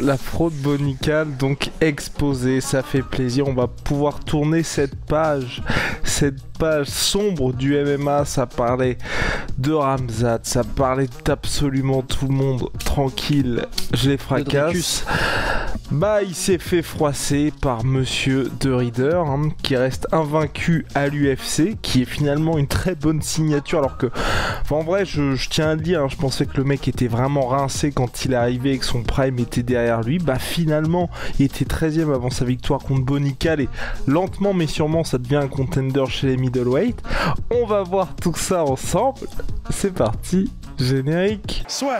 La fraude Bonical donc exposée, ça fait plaisir, on va pouvoir tourner cette page sombre du MMA. Ça parlait de Khamzat, ça parlait d'absolument tout le monde, tranquille, je les fracasse. Bah il s'est fait froisser par Monsieur De Ridder, qui reste invaincu à l'UFC, qui est finalement une très bonne signature, alors que, enfin, en vrai je tiens à le dire, je pensais que le mec était vraiment rincé quand il est arrivé et que son prime était derrière lui. Bah finalement il était 13ème avant sa victoire contre Bonical, et lentement mais sûrement ça devient un contender chez les middleweight. On va voir tout ça ensemble, c'est parti, générique. Soit.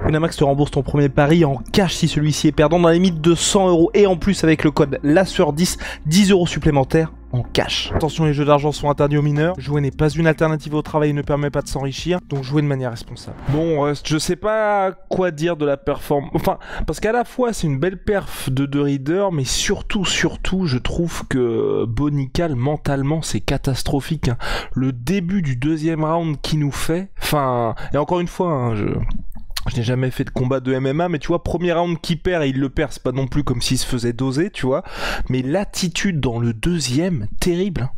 Winamax te rembourse ton premier pari en cash si celui-ci est perdant dans la limite de 100€, et en plus avec le code LASSUEUR10, 10€ supplémentaires en cash. Attention, les jeux d'argent sont interdits aux mineurs. Jouer n'est pas une alternative au travail et ne permet pas de s'enrichir, donc jouez de manière responsable. Bon, je sais pas quoi dire de la performance. Enfin, parce qu'à la fois c'est une belle perf de De Ridder, mais surtout, je trouve que Bonical mentalement c'est catastrophique. Le début du deuxième round qu'il nous fait, enfin, et encore une fois, je n'ai jamais fait de combat de MMA, mais tu vois, premier round qui perd et il le perd, c'est pas non plus comme s'il se faisait doser, tu vois. Mais l'attitude dans le deuxième, terrible.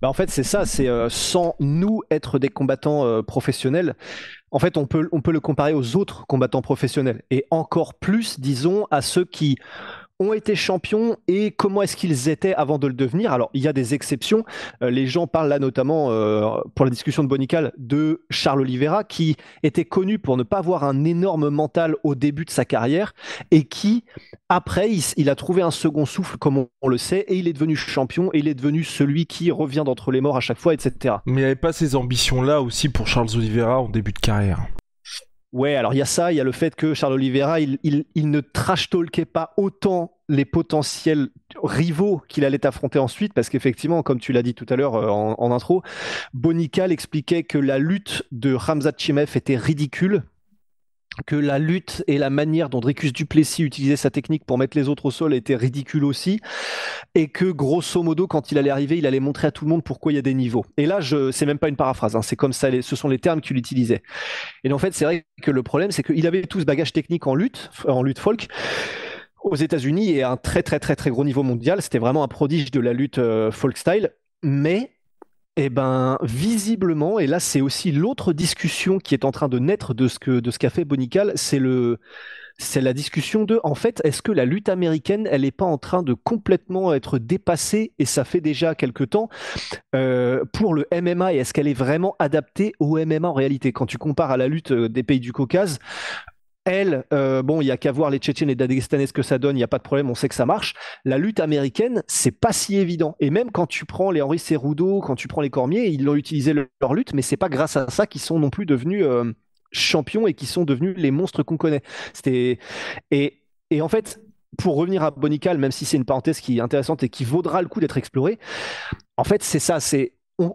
Bah en fait, c'est ça, c'est sans nous être des combattants professionnels. En fait, on peut le comparer aux autres combattants professionnels. Et encore plus, disons, à ceux qui ont été champions et comment est-ce qu'ils étaient avant de le devenir. Alors, il y a des exceptions. Les gens parlent là notamment, pour la discussion de Bonical, de Charles Oliveira, qui était connu pour ne pas avoir un énorme mental au début de sa carrière et qui, après, il a trouvé un second souffle, comme on le sait, et il est devenu champion, et il est devenu celui qui revient d'entre les morts à chaque fois, etc. Mais il n'y avait pas ces ambitions-là aussi pour Charles Oliveira en début de carrière. Ouais, alors il y a ça, il y a le fait que Charles Oliveira, il ne trash-talkait pas autant les potentiels rivaux qu'il allait affronter ensuite, parce qu'effectivement, comme tu l'as dit tout à l'heure en intro, Bonical expliquait que la lutte de Khamzat Chimaev était ridicule, que la lutte et la manière dont Dricus du Plessis utilisait sa technique pour mettre les autres au sol était ridicule aussi, et que grosso modo, quand il allait arriver, il allait montrer à tout le monde pourquoi il y a des niveaux. Et là, c'est même pas une paraphrase, c'est comme ça, ce sont les termes qu'il utilisait. Et en fait, c'est vrai que le problème, c'est qu'il avait tout ce bagage technique en lutte folk, aux États-Unis, et à un très très très très gros niveau mondial. C'était vraiment un prodige de la lutte folk style, mais visiblement, et là c'est aussi l'autre discussion qui est en train de naître de ce qu'a fait Bonical, c'est la discussion de, en fait, est-ce que la lutte américaine, elle n'est pas en train de complètement être dépassée, et ça fait déjà quelque temps, pour le MMA, et est-ce qu'elle est vraiment adaptée au MMA en réalité? Quand tu compares à la lutte des pays du Caucase, il n'y a qu'à voir les Tchétchènes et les Dagestanais ce que ça donne, il n'y a pas de problème, on sait que ça marche. La lutte américaine, c'est pas si évident. Et même quand tu prends les Henri Cerudo, quand tu prends les Cormier, ils ont utilisé leur lutte, mais c'est pas grâce à ça qu'ils sont non plus devenus champions et qui sont devenus les monstres qu'on connaît. Et en fait, pour revenir à Bonical, même si c'est une parenthèse qui est intéressante et qui vaudra le coup d'être explorée, en fait, c'est ça,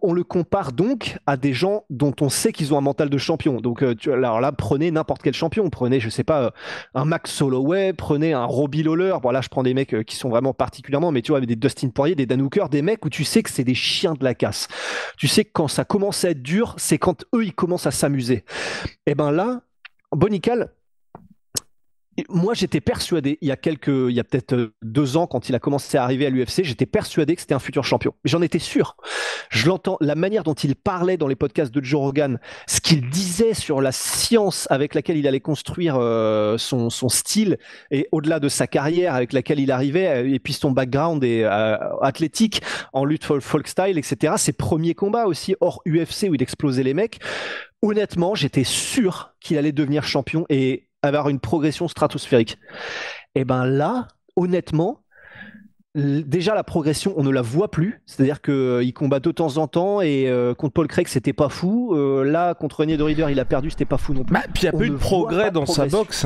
on le compare donc à des gens dont on sait qu'ils ont un mental de champion. Donc, alors là, prenez n'importe quel champion. Prenez, je sais pas, un Max Holloway, prenez un Robbie Lawler. Bon, là, je prends des mecs qui sont vraiment particulièrement, mais tu vois, des Dustin Poirier, des Dan Hooker, des mecs où tu sais que c'est des chiens de la casse. Tu sais que quand ça commence à être dur, c'est quand eux, ils commencent à s'amuser. Et ben là, Bonical, moi, j'étais persuadé, il y a peut-être 2 ans, quand il a commencé à arriver à l'UFC, j'étais persuadé que c'était un futur champion. J'en étais sûr. Je l'entends, la manière dont il parlait dans les podcasts de Joe Rogan, ce qu'il disait sur la science avec laquelle il allait construire son style, et au-delà de sa carrière avec laquelle il arrivait, et puis son background athlétique en lutte folk style, etc. Ses premiers combats aussi hors UFC où il explosait les mecs. Honnêtement, j'étais sûr qu'il allait devenir champion et avoir une progression stratosphérique. Et ben là, honnêtement, déjà la progression, on ne la voit plus. C'est-à-dire qu'il combat de temps en temps, et contre Paul Craig, c'était pas fou. Là, contre René de Ridder, il a perdu, c'était pas fou non plus. Puis il n'y a pas eu de progrès dans sa boxe.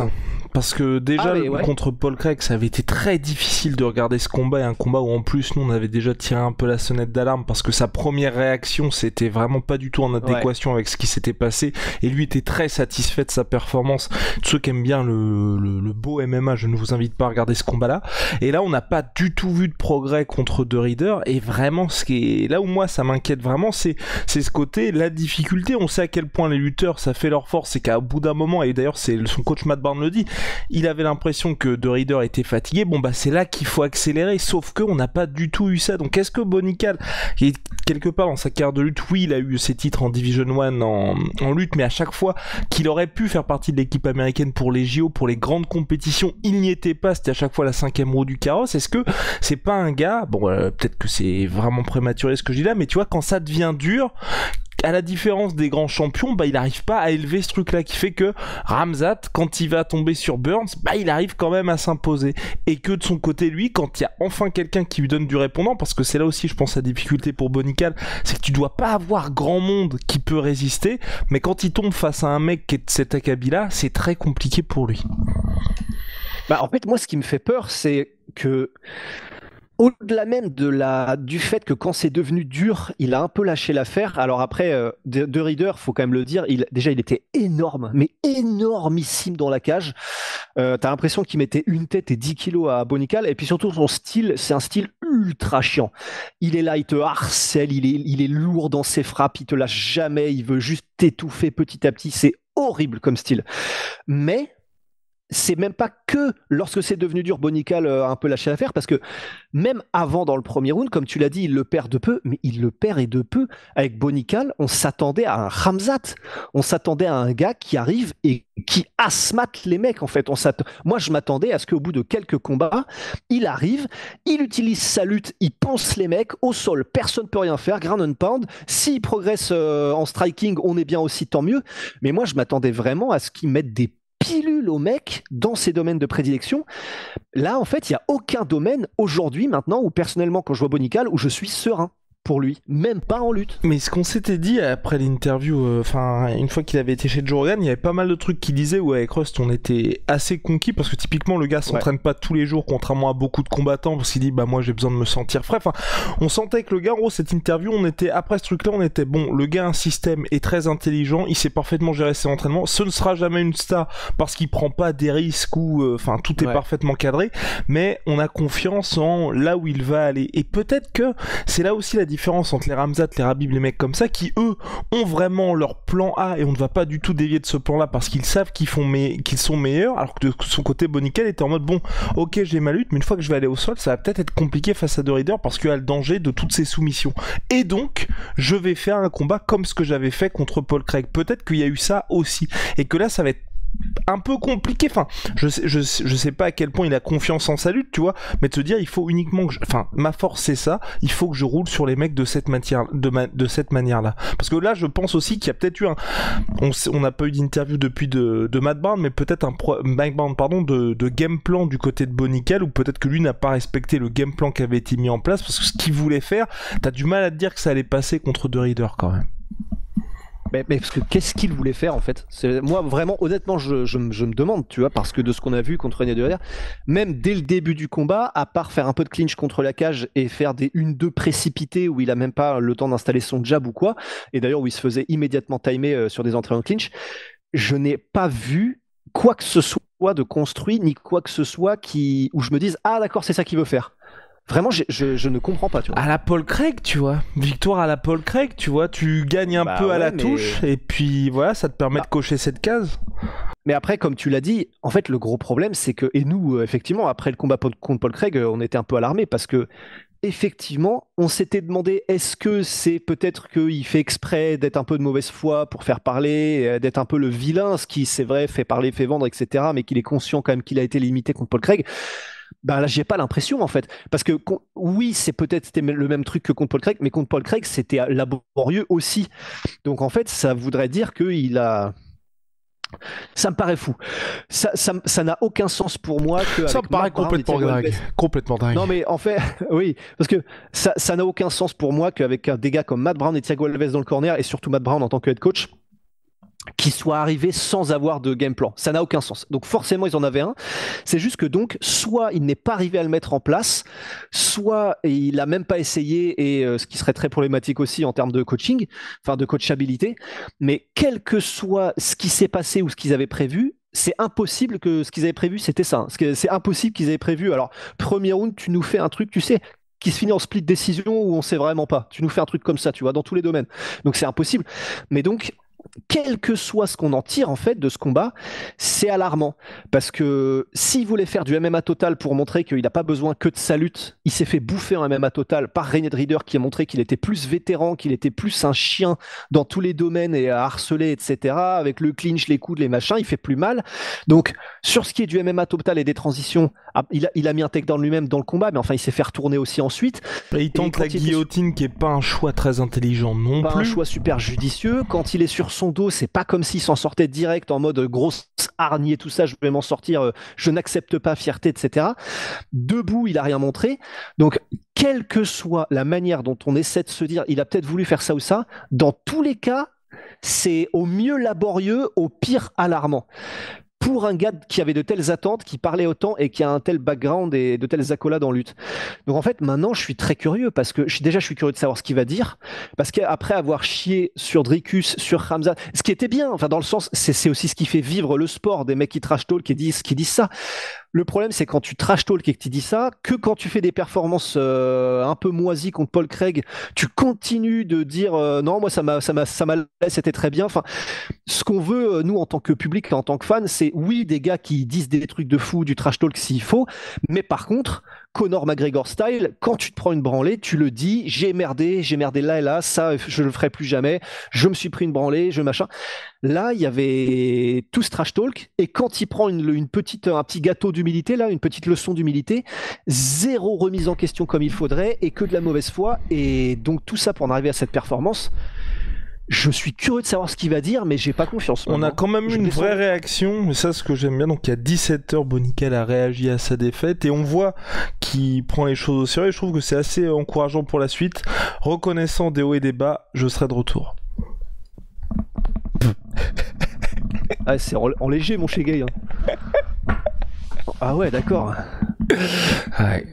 Parce que déjà, ouais. contre Paul Craig, ça avait été très difficile de regarder ce combat, et un combat où en plus, nous, on avait déjà tiré un peu la sonnette d'alarme, parce que sa première réaction, c'était vraiment pas du tout en adéquation avec ce qui s'était passé, et lui était très satisfait de sa performance. Tous ceux qui aiment bien le beau MMA, je ne vous invite pas à regarder ce combat-là. Et là, on n'a pas du tout vu de progrès contre De Ridder, et vraiment, ce qui est là où moi, ça m'inquiète vraiment, c'est ce côté, la difficulté. On sait à quel point les lutteurs, ça fait leur force, c'est qu'à bout d'un moment, et d'ailleurs, c'est son coach Matt Barnes le dit, il avait l'impression que De Ridder était fatigué. Bon bah c'est là qu'il faut accélérer, sauf que on n'a pas du tout eu ça. Donc est-ce que Bonical, qui est quelque part dans sa carrière de lutte, oui il a eu ses titres en Division 1 en lutte, mais à chaque fois qu'il aurait pu faire partie de l'équipe américaine pour les JO, pour les grandes compétitions, il n'y était pas, c'était à chaque fois la 5e roue du carrosse. Est-ce que c'est pas un gars, bon peut-être que c'est vraiment prématuré ce que je dis là, mais tu vois quand ça devient dur, à la différence des grands champions, bah il arrive pas à élever ce truc-là qui fait que Khamzat, quand il va tomber sur Burns, bah il arrive quand même à s'imposer. Et que de son côté, lui, quand il y a enfin quelqu'un qui lui donne du répondant, parce que c'est là aussi, je pense, la difficulté pour Bonical, c'est que tu dois pas avoir grand monde qui peut résister, mais quand il tombe face à un mec qui est de cet acabit-là, c'est très compliqué pour lui. Bah en fait, moi, ce qui me fait peur, c'est que au-delà même du fait que quand c'est devenu dur, il a un peu lâché l'affaire. Alors après, De Ridder, faut quand même le dire, il était énorme, mais énormissime dans la cage. T'as l'impression qu'il mettait une tête et 10 kilos à Bonical. Et puis surtout, son style, c'est un style ultra chiant. Il est là, il te harcèle, il est lourd dans ses frappes, il te lâche jamais, il veut juste t'étouffer petit à petit. C'est horrible comme style. Mais c'est même pas que lorsque c'est devenu dur, Bonical a un peu lâché l'affaire, parce que même avant dans le premier round, comme tu l'as dit, il le perd de peu, mais il le perd et de peu. Avec Bonical, on s'attendait à un Khamzat, on s'attendait à un gars qui arrive et qui asmate les mecs en fait. Moi je m'attendais à ce qu'au bout de quelques combats, il arrive, il utilise sa lutte, il pense les mecs au sol, personne peut rien faire, ground and pound. S'il progresse en striking, on est bien aussi, tant mieux. Mais moi je m'attendais vraiment à ce qu'il mette des pilule au mec dans ses domaines de prédilection. Là, en fait, il n'y a aucun domaine aujourd'hui, maintenant, où personnellement, quand je vois Bonical, où je suis serein pour lui, même pas en lutte. Mais ce qu'on s'était dit après l'interview, une fois qu'il avait été chez Joe Rogan, il y avait pas mal de trucs qu'il disait où avec Rust on était assez conquis, parce que typiquement le gars s'entraîne pas tous les jours, contrairement à beaucoup de combattants, parce qu'il dit bah moi j'ai besoin de me sentir frais. Enfin, on sentait que le gars, en gros, cette interview, on était après ce truc-là, on était bon, le gars a un système, est très intelligent, il sait parfaitement gérer ses entraînements, ce ne sera jamais une star parce qu'il prend pas des risques ou tout est parfaitement cadré, mais on a confiance en là où il va aller. Et peut-être que c'est là aussi la différence entre les Khamzat, les Khabib, les mecs comme ça, qui eux ont vraiment leur plan A et on ne va pas du tout dévier de ce plan-là parce qu'ils savent qu'ils sont meilleurs, alors que de son côté Bonical était en mode bon, ok j'ai ma lutte, mais une fois que je vais aller au sol, ça va peut-être être compliqué face à De Ridder parce qu'il y a le danger de toutes ces soumissions. Et donc, je vais faire un combat comme ce que j'avais fait contre Paul Craig. Peut-être qu'il y a eu ça aussi. Et que là, ça va être un peu compliqué, enfin je sais pas à quel point il a confiance en sa lutte, tu vois, mais de se dire il faut uniquement que ma force c'est ça, il faut que je roule sur les mecs de cette manière là, parce que là je pense aussi qu'il y a peut-être eu on n'a pas eu d'interview depuis de Matt Brown, mais peut-être de game plan du côté de Bonical, ou peut-être que lui n'a pas respecté le game plan qui avait été mis en place, parce que ce qu'il voulait faire, t'as du mal à te dire que ça allait passer contre De Ridder quand même. Mais parce que qu'est-ce qu'il voulait faire en fait? Moi vraiment honnêtement je me demande, tu vois, parce que de ce qu'on a vu contre René De Ridder, même dès le début du combat, à part faire un peu de clinch contre la cage et faire des 1-2 précipités où il a même pas le temps d'installer son jab ou quoi, et d'ailleurs où il se faisait immédiatement timer sur des entrées en clinch, je n'ai pas vu quoi que ce soit de construit, ni quoi que ce soit où je me dise ah d'accord c'est ça qu'il veut faire. Vraiment, je ne comprends pas, tu vois. À la Paul Craig, tu vois. Victoire à la Paul Craig, tu vois. Tu gagnes un peu à la touche, et puis voilà, ça te permet de cocher cette case. Mais après, comme tu l'as dit, en fait, le gros problème, c'est que, et nous, effectivement, après le combat contre Paul Craig, on était un peu alarmés parce que, effectivement, on s'était demandé est-ce que c'est peut-être qu'il fait exprès d'être un peu de mauvaise foi pour faire parler, d'être un peu le vilain, ce qui, c'est vrai, fait parler, fait vendre, etc., mais qu'il est conscient quand même qu'il a été limité contre Paul Craig. Ben là, j'ai pas l'impression en fait, parce que oui, c'était le même truc que contre Paul Craig, mais contre Paul Craig, c'était laborieux aussi. Donc en fait, ça voudrait dire qu'il a. Ça me paraît fou. Ça n'a aucun sens pour moi que. Ça me paraît complètement dingue. Complètement dingue. Non mais en fait, oui, parce que ça n'a aucun sens pour moi qu'avec des gars comme Matt Brown et Thiago Alves dans le corner, et surtout Matt Brown en tant que head coach, qui soit arrivé sans avoir de game plan. Ça n'a aucun sens. Donc forcément, ils en avaient un. C'est juste que donc, soit il n'est pas arrivé à le mettre en place, soit il n'a même pas essayé, et ce qui serait très problématique aussi en termes de coaching, enfin de coachabilité. Mais quel que soit ce qui s'est passé ou ce qu'ils avaient prévu, c'est impossible que ce qu'ils avaient prévu, c'était ça. C'est impossible qu'ils avaient prévu. Alors, premier round, tu nous fais un truc, tu sais, qui se finit en split décision où on sait vraiment pas. Tu nous fais un truc comme ça, tu vois, dans tous les domaines. Donc c'est impossible. Mais donc, quel que soit ce qu'on en tire en fait de ce combat, c'est alarmant. Parce que s'il voulait faire du MMA total pour montrer qu'il n'a pas besoin que de sa lutte, il s'est fait bouffer en MMA total par René Drieder qui a montré qu'il était plus vétéran, qu'il était plus un chien dans tous les domaines et à harceler, etc. Avec le clinch, les coudes, les machins, il fait plus mal. Donc sur ce qui est du MMA total et des transitions, il a mis un takedown lui-même dans le combat, mais enfin il s'est fait retourner aussi ensuite. Et il tente la guillotine qui est pas un choix très intelligent non pas plus. Un choix super judicieux. Quand il est sur son dos, c'est pas comme s'il s'en sortait direct en mode grosse hargne et tout ça, je vais m'en sortir, je n'accepte pas, fierté, etc. Debout, il a rien montré. Donc, quelle que soit la manière dont on essaie de se dire, il a peut-être voulu faire ça ou ça, dans tous les cas, c'est au mieux laborieux, au pire alarmant. Pour un gars qui avait de telles attentes, qui parlait autant et qui a un tel background et de telles accolades en lutte. Donc en fait, maintenant, je suis très curieux parce que je suis curieux de savoir ce qu'il va dire. Parce qu'après avoir chié sur Dricus, sur Khamzat, ce qui était bien, enfin dans le sens, c'est aussi ce qui fait vivre le sport des mecs qui trash talk, qui disent ça. Le problème, c'est quand tu trash talk et que tu dis ça, que quand tu fais des performances un peu moisies contre Paul Craig, tu continues de dire non, moi ça m'a c'était très bien. Enfin, ce qu'on veut nous en tant que public et en tant que fan, c'est oui des gars qui disent des trucs de fou, du trash talk s'il faut, mais par contre, Conor McGregor style, quand tu te prends une branlée, tu le dis, j'ai merdé là et là, ça je le ferai plus jamais, je me suis pris une branlée, je machin. Là, il y avait tout ce trash talk, et quand il prend un petit gâteau d'humilité, là, une petite leçon d'humilité, zéro remise en question comme il faudrait, et que de la mauvaise foi, et donc tout ça pour en arriver à cette performance. Je suis curieux de savoir ce qu'il va dire, mais j'ai pas confiance. On a quand même eu une vraie réaction, et ça, ce que j'aime bien. Donc, il y a 17 heures, Bonical a réagi à sa défaite, et on voit qu'il prend les choses au sérieux. Je trouve que c'est assez encourageant pour la suite. Reconnaissant des hauts et des bas, je serai de retour. Ah, c'est en léger, mon Shegay. Hein. Ah ouais, d'accord. Ouais.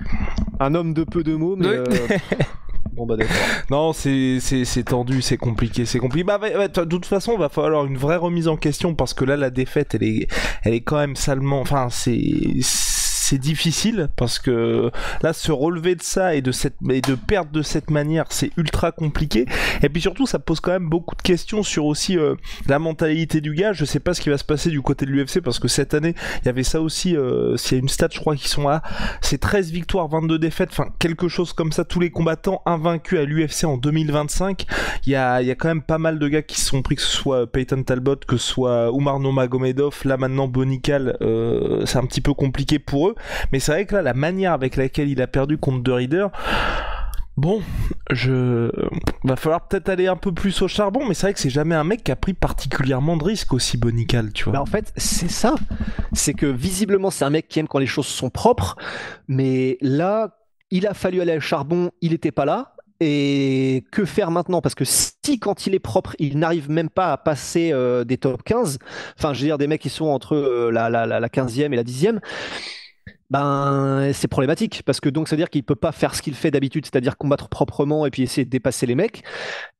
Un homme de peu de mots, mais... Bon bah d'accord. Non, c'est tendu, c'est compliqué. Bah, de toute façon, il va falloir une vraie remise en question parce que là, la défaite, elle est quand même salement. Enfin, c'est difficile parce que là, se relever de ça et de perdre de cette manière, c'est ultra compliqué. Et puis surtout, ça pose quand même beaucoup de questions sur aussi la mentalité du gars. Je sais pas ce qui va se passer du côté de l'UFC parce que cette année, il y avait ça aussi. S'il y a une stat, je crois qu'ils sont là. C'est 13 victoires, 22 défaites. Enfin, quelque chose comme ça. Tous les combattants invaincus à l'UFC en 2025. Il y a quand même pas mal de gars qui se sont pris, que ce soit Peyton Talbot, que ce soit Umar Nurmagomedov. Là maintenant, Bonical, c'est un petit peu compliqué pour eux. Mais c'est vrai que là, la manière avec laquelle il a perdu contre De Ridder, bon, va falloir peut-être aller un peu plus au charbon, mais c'est vrai que c'est jamais un mec qui a pris particulièrement de risques aussi, Bonical, tu vois. Bah en fait, c'est ça. C'est que visiblement, c'est un mec qui aime quand les choses sont propres, mais là, il a fallu aller au charbon, il était pas là. Et que faire maintenant? Parce que si quand il est propre, il n'arrive même pas à passer des top 15, enfin je veux dire des mecs qui sont entre la 15e et la 10e, ben c'est problématique parce que donc ça veut dire qu'il peut pas faire ce qu'il fait d'habitude, c'est-à-dire combattre proprement et puis essayer de dépasser les mecs.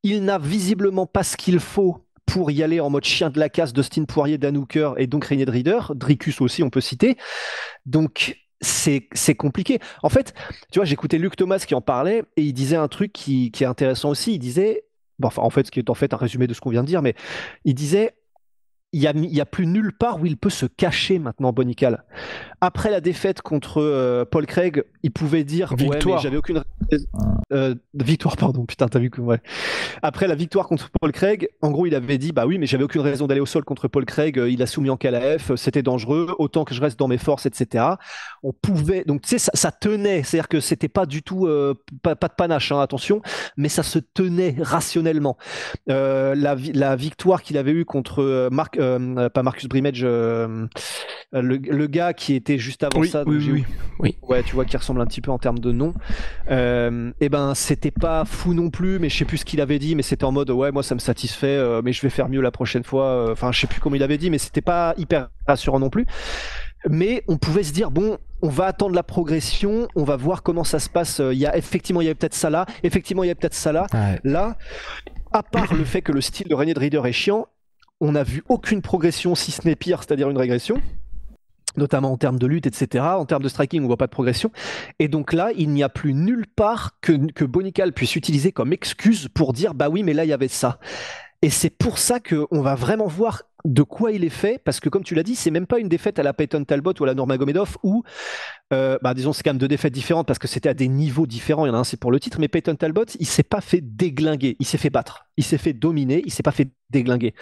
Il n'a visiblement pas ce qu'il faut pour y aller en mode chien de la casse, Dustin Poirier, Dan Hooker et donc René Drieder, Dricus aussi on peut citer. Donc c'est compliqué. En fait, tu vois, j'écoutais Luc Thomas qui en parlait et il disait un truc qui est intéressant aussi. Il disait, bon, enfin en fait ce qui est en fait un résumé de ce qu'on vient de dire, mais il disait il y a plus nulle part où il peut se cacher maintenant, Bonical. Après la défaite contre Paul Craig, il pouvait dire victoire. Ouais, mais j'avais aucune victoire, pardon, putain, t'as vu que ouais. Après la victoire contre Paul Craig, en gros, il avait dit bah oui, mais j'avais aucune raison d'aller au sol contre Paul Craig, il a soumis en KLAF, c'était dangereux, autant que je reste dans mes forces, etc. On pouvait, donc tu sais, ça tenait, c'est-à-dire que c'était pas du tout pas de panache, hein, attention, mais ça se tenait rationnellement. La victoire qu'il avait eue contre pas Marcus Brimage, le gars qui était juste avant ça. Oui. Ouais, tu vois, qui ressemble un petit peu en termes de nom. Et ben, c'était pas fou non plus, mais je sais plus ce qu'il avait dit, mais c'était en mode ouais, moi ça me satisfait, mais je vais faire mieux la prochaine fois. Enfin, je sais plus comment il avait dit, mais c'était pas hyper rassurant non plus. Mais on pouvait se dire bon, on va attendre la progression, on va voir comment ça se passe. Il y avait peut-être ça là, effectivement il y a peut-être ça là. Ouais. Là, à part le fait que le style de Régnier de Reader est chiant, on n'a vu aucune progression, si ce n'est pire, c'est-à-dire une régression, notamment en termes de lutte, etc. En termes de striking, on voit pas de progression. Et donc là, il n'y a plus nulle part que Bonical puisse utiliser comme excuse pour dire bah oui, mais là il y avait ça. Et c'est pour ça qu'on va vraiment voir de quoi il est fait, parce que comme tu l'as dit, c'est même pas une défaite à la Peyton Talbot ou à la Nurmagomedov où, disons, c'est quand même deux défaites différentes parce que c'était à des niveaux différents. Il y en a un, c'est pour le titre, mais Peyton Talbot, il s'est pas fait déglinguer, il s'est fait battre, il s'est fait dominer, il s'est pas fait déglinguer.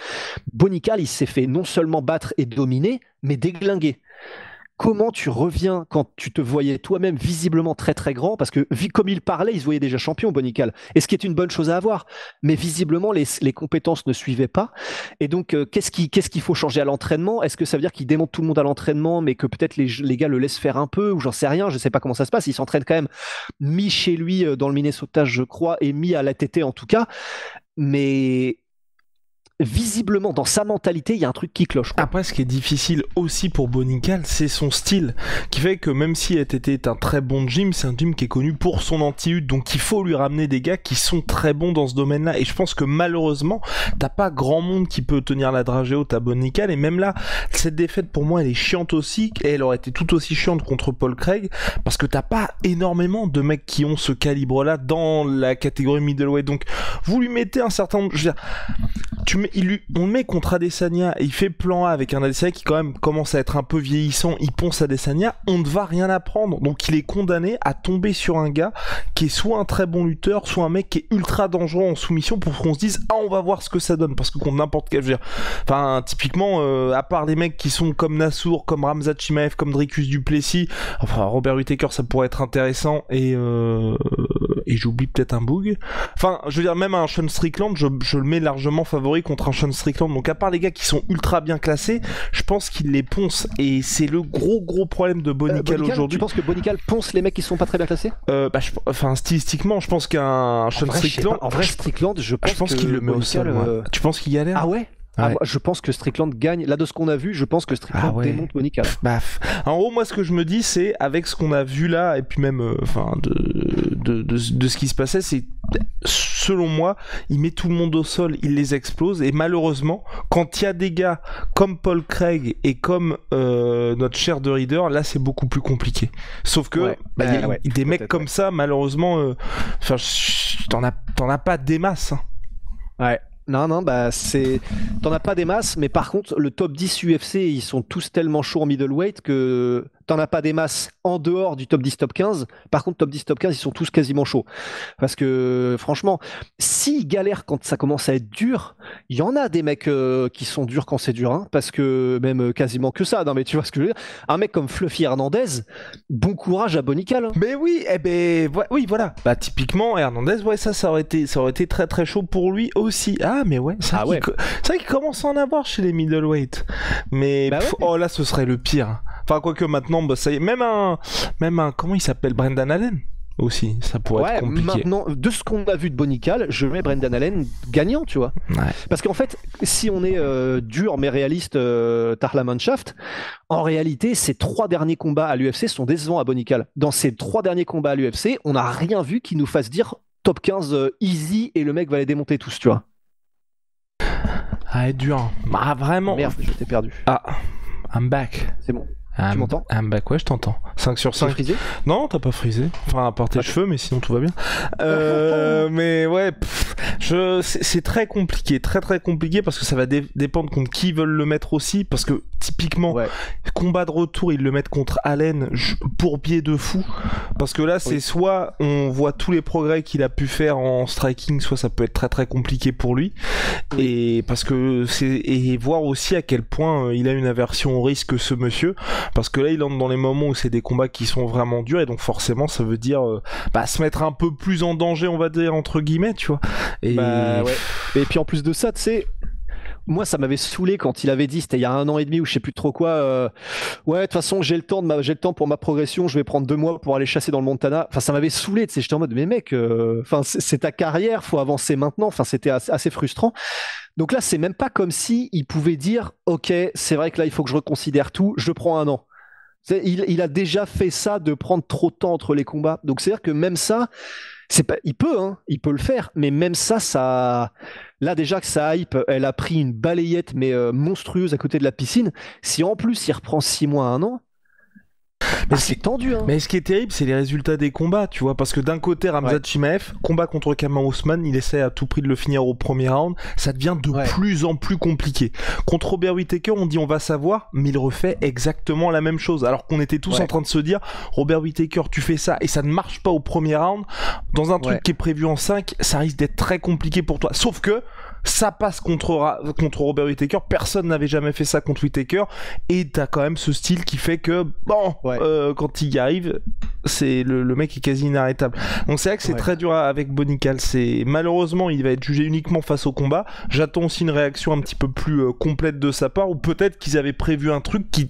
Bonical, il s'est fait non seulement battre et dominer, mais déglinguer. Comment tu reviens quand tu te voyais toi-même visiblement très très grand, parce que comme il parlait, il se voyait déjà champion, Bonical, et ce qui est une bonne chose à avoir, mais visiblement les compétences ne suivaient pas, et donc qu'est-ce qu'il faut changer à l'entraînement? Est-ce que ça veut dire qu'il démonte tout le monde à l'entraînement, mais que peut-être les gars le laissent faire un peu, ou j'en sais rien, je sais pas comment ça se passe, il s'entraîne quand même mis chez lui dans le Minnesota, je crois, et mis à l'ATT en tout cas, mais visiblement dans sa mentalité il y a un truc qui cloche, quoi. Après, ce qui est difficile aussi pour Bonical, c'est son style, qui fait que même si ATT est un très bon gym, c'est un gym qui est connu pour son anti-hut, donc il faut lui ramener des gars qui sont très bons dans ce domaine-là, et je pense que malheureusement t'as pas grand monde qui peut tenir la dragée haute à Bonical, et même là cette défaite pour moi elle est chiante aussi, et elle aurait été tout aussi chiante contre Paul Craig, parce que t'as pas énormément de mecs qui ont ce calibre-là dans la catégorie middleweight, donc vous lui mettez un certain nombre, je veux dire, on le met contre Adesanya et il fait plan A avec un Adesanya qui quand même commence à être un peu vieillissant, il ponce Adesanya, on ne va rien apprendre, donc il est condamné à tomber sur un gars qui est soit un très bon lutteur, soit un mec qui est ultra dangereux en soumission pour qu'on se dise ah on va voir ce que ça donne, parce que contre n'importe quel, je veux dire, enfin typiquement à part des mecs qui sont comme Nassour, comme Ramzat Chimaev, comme Dricus Duplessis, enfin Robert Whittaker ça pourrait être intéressant, et j'oublie peut-être un Boog, enfin je veux dire même un Sean Strickland je le mets largement favori contre un Sean Strickland, donc à part les gars qui sont ultra bien classés, je pense qu'il les ponce, et c'est le gros problème de Bonical aujourd'hui. Tu penses que Bonical ponce les mecs qui sont pas très bien classés? Enfin stylistiquement je pense qu'un Sean Strickland, en vrai Strickland je pense qu'il le met au sol. Tu penses qu'il galère? Ah ouais? Ah, moi, je pense que Strickland gagne. Là, de ce qu'on a vu, je pense que Strickland démonte Bonical. En gros, moi, ce que je me dis, c'est avec ce qu'on a vu là, et puis même, de ce qui se passait, c'est selon moi, il met tout le monde au sol, il les explose, et malheureusement, quand il y a des gars comme Paul Craig et comme notre cher de Reader, là, c'est beaucoup plus compliqué. Sauf que des mecs comme ça, malheureusement, t'en as pas des masses. Hein. Ouais. Non, t'en as pas des masses, mais par contre, le top 10 UFC, ils sont tous tellement chauds en middleweight que t'en as pas des masses en dehors du top 10, top 15. Par contre, top 10, top 15, ils sont tous quasiment chauds. Parce que, franchement, s'ils galèrent quand ça commence à être dur, il y en a des mecs qui sont durs quand c'est dur, hein, parce que même quasiment que ça. Non, mais tu vois ce que je veux dire? Un mec comme Fluffy Hernandez, bon courage à Bonical. Hein. Mais oui, oui, voilà. Bah, typiquement, Hernandez, ça aurait été très très chaud pour lui aussi. Ah, mais ouais, c'est vrai qu'il commence à en avoir chez les middleweight. Mais, oh là, ce serait le pire. Enfin, quoique maintenant, ça y est, même un, comment il s'appelle, Brendan Allen aussi, ça pourrait être compliqué. Maintenant, de ce qu'on a vu de Bonical, je mets Brendan Allen gagnant, tu vois. Ouais. Parce qu'en fait, si on est dur mais réaliste, Tarla Mannschaft, en réalité, ces 3 derniers combats à l'UFC sont décevants à Bonical. Dans ces 3 derniers combats à l'UFC, on n'a rien vu qui nous fasse dire top 15 easy et le mec va les démonter tous, tu vois. Ah, dur. Ah, vraiment. Merde, je t'ai perdu. Ah, I'm back. C'est bon. Tu m'entends? Ouais, je t'entends. 5 sur 5. T'as frisé? Non, t'as pas frisé. Enfin, à part tes cheveux, mais sinon tout va bien. Mais ouais, c'est très compliqué. Très très compliqué parce que ça va dépendre contre qui ils veulent le mettre aussi. Parce que typiquement, combat de retour, ils le mettent contre Allen pour biais de fou. Parce que là, c'est soit on voit tous les progrès qu'il a pu faire en striking, soit ça peut être très très compliqué pour lui. Et parce que et voir aussi à quel point il a une aversion au risque, ce monsieur. Parce que là il entre dans les moments où c'est des combats qui sont vraiment durs, et donc forcément ça veut dire se mettre un peu plus en danger, on va dire, entre guillemets, tu vois. Et et puis en plus de ça, tu sais, moi, ça m'avait saoulé quand il avait dit, c'était il y a 1 an et demi ou je sais plus trop quoi. Ouais, de toute façon, j'ai le temps pour ma progression. Je vais prendre 2 mois pour aller chasser dans le Montana. Enfin, ça m'avait saoulé. Tu sais, j'étais en mode, mais mec, enfin, c'est ta carrière, faut avancer maintenant. Enfin, c'était assez frustrant. Donc là, c'est même pas comme si il pouvait dire, ok, c'est vrai que là, il faut que je reconsidère tout. Je prends 1 an. Il a déjà fait ça de prendre trop de temps entre les combats. Donc c'est-à-dire que même ça, c'est pas, il peut le faire, mais même ça, là déjà que sa hype, elle a pris une balayette mais monstrueuse à côté de la piscine. Si en plus il reprend 6 mois, 1 an, Mais c'est tendu, hein. Mais ce qui est terrible, c'est les résultats des combats, tu vois, parce que d'un côté, Khamzat Chimaev, combat contre Kamar Ousmane, il essaie à tout prix de le finir au premier round, ça devient de plus en plus compliqué. Contre Robert Whittaker, on dit on va savoir, mais il refait exactement la même chose, alors qu'on était tous en train de se dire, Robert Whittaker, tu fais ça, et ça ne marche pas au premier round, dans un truc qui est prévu en 5, ça risque d'être très compliqué pour toi. Sauf que, ça passe contre Robert Whittaker, personne n'avait jamais fait ça contre Whittaker, et t'as quand même ce style qui fait que, bon, quand il y arrive, c'est le mec est quasi inarrêtable. Donc c'est vrai que c'est très dur avec Bonical. Malheureusement, il va être jugé uniquement face au combat. J'attends aussi une réaction un petit peu plus complète de sa part, ou peut-être qu'ils avaient prévu un truc qui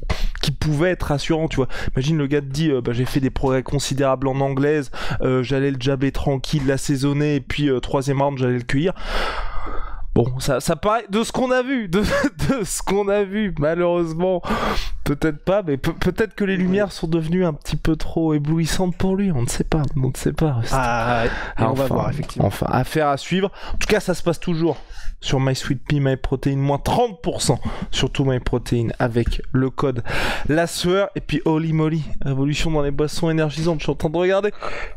pouvait être rassurant, tu vois. Imagine le gars te dit, j'ai fait des progrès considérables en anglaise, j'allais le jabber tranquille, l'assaisonner, et puis troisième round, j'allais le cueillir. Bon, ça paraît de ce qu'on a vu, de ce qu'on a vu, malheureusement, peut-être pas, mais peut-être que les lumières sont devenues un petit peu trop éblouissantes pour lui, on ne sait pas. On va voir, effectivement. Enfin, affaire à suivre. En tout cas, ça se passe toujours sur MySweetPea, MyProtein, moins 30% sur tout MyProtein avec le code La Sueur. Et puis Holy Moly, révolution dans les boissons énergisantes, je suis en train de regarder.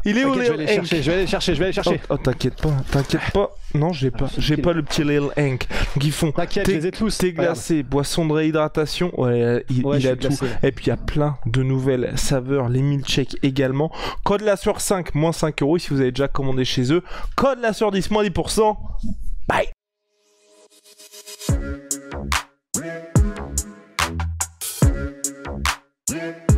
Il est où, je vais aller chercher. Oh, t'inquiète pas. Non, j'ai pas le petit Lil Hank. Donc ils font thé glacé, boisson de réhydratation, il a tout. Et puis il y a plein de nouvelles saveurs, les milkshakes également. Code La Sueur 5, moins 5€ si vous avez déjà commandé chez eux. Code La Sueur 10, moins 10%. Bye. Yeah.